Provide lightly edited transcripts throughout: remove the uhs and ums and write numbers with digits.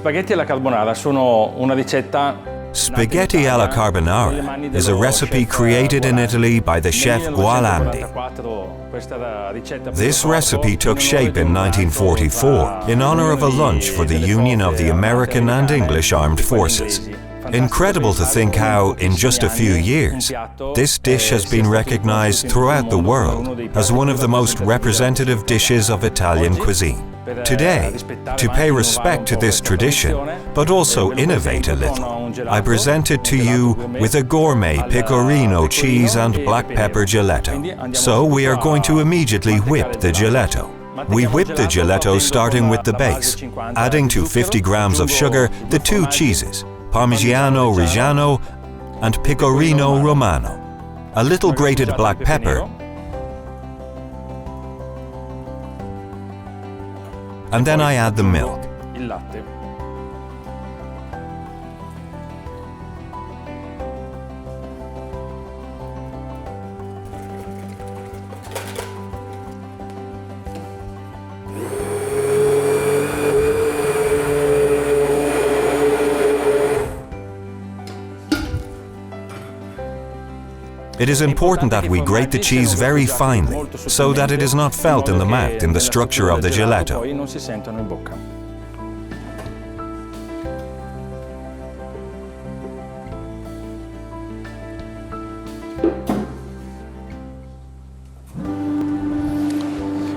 Spaghetti alla carbonara sono una ricetta. Spaghetti alla carbonara is a recipe created in Italy by the chef Gualandi. This recipe took shape in 1944 in honor of a lunch for the Union of the American and English Armed Forces. Incredible to think how, in just a few years, this dish has been recognized throughout the world as one of the most representative dishes of Italian cuisine. Today, to pay respect to this tradition, but also innovate a little, I present it to you with a gourmet pecorino cheese and black pepper gelato. So we are going to immediately whip the gelato. We whip the gelato starting with the base, adding to 50 grams of sugar the two cheeses, Parmigiano Reggiano and Pecorino Romano, a little grated black pepper, and then I add the milk. It is important that we grate the cheese very finely, so that it is not felt in the mouth in the structure of the gelato.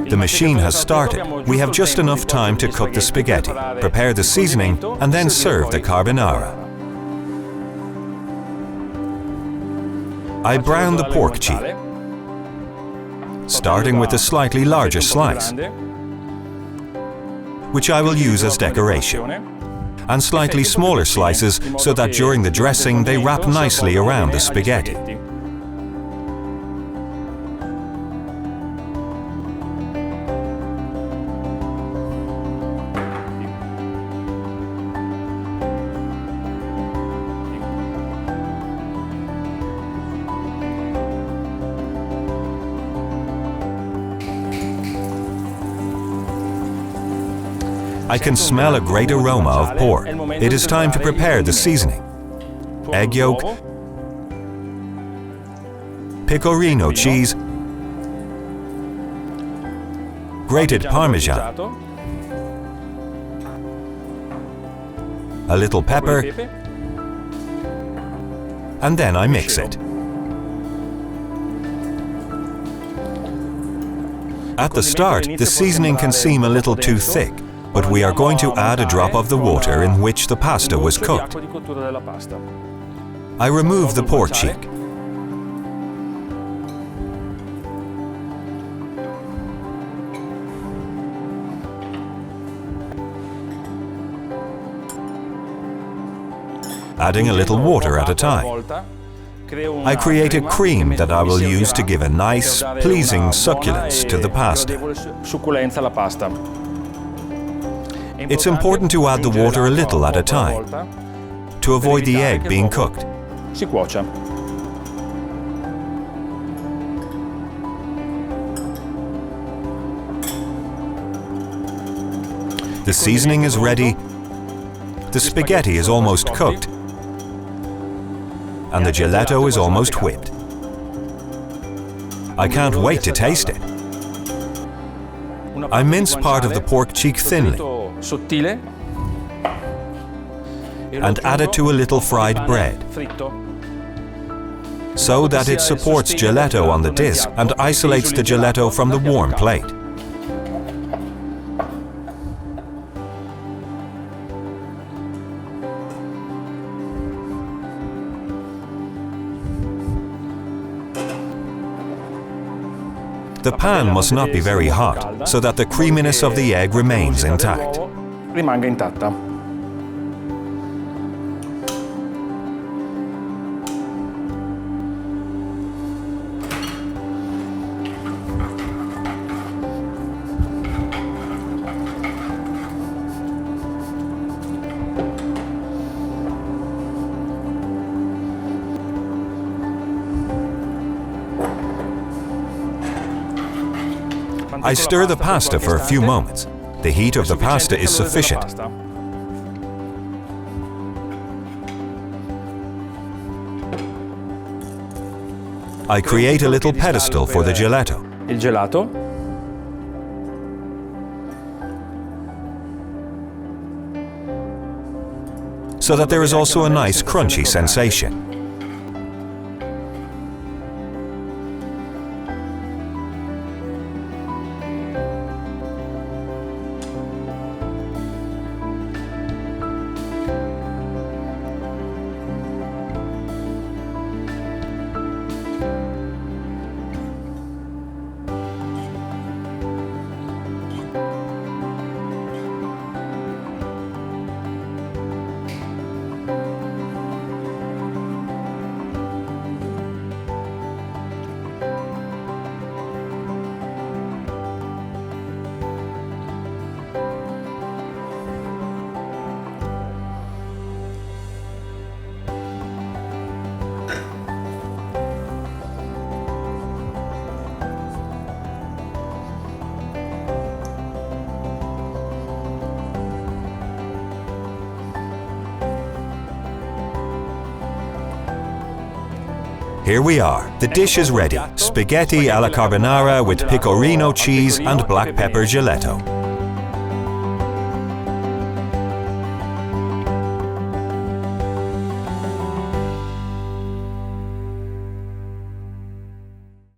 The machine has started. We have just enough time to cook the spaghetti, prepare the seasoning, and then serve the carbonara. I brown the pork cheek, starting with a slightly larger slice, which I will use as decoration, and slightly smaller slices so that during the dressing they wrap nicely around the spaghetti. I can smell a great aroma of pork. It is time to prepare the seasoning. Egg yolk, pecorino cheese, grated Parmesan, a little pepper, and then I mix it. At the start, the seasoning can seem a little too thick, but we are going to add a drop of the water in which the pasta was cooked. I remove the pork cheek. Adding a little water at a time. I create a cream that I will use to give a nice, pleasing succulence to the pasta. It's important to add the water a little at a time, to avoid the egg being cooked. The seasoning is ready, the spaghetti is almost cooked, and the gelato is almost whipped. I can't wait to taste it. I mince part of the pork cheek thinly and add it to a little fried bread so that it supports gelato on the disc and isolates the gelato from the warm plate. The pan must not be very hot, so that the creaminess of the egg remains intact. I stir the pasta for a few moments. The heat of the pasta is sufficient. I create a little pedestal for the gelato. Il gelato. So that there is also a nice crunchy sensation. Here we are. The dish is ready. Spaghetti alla carbonara with pecorino cheese and black pepper gelato.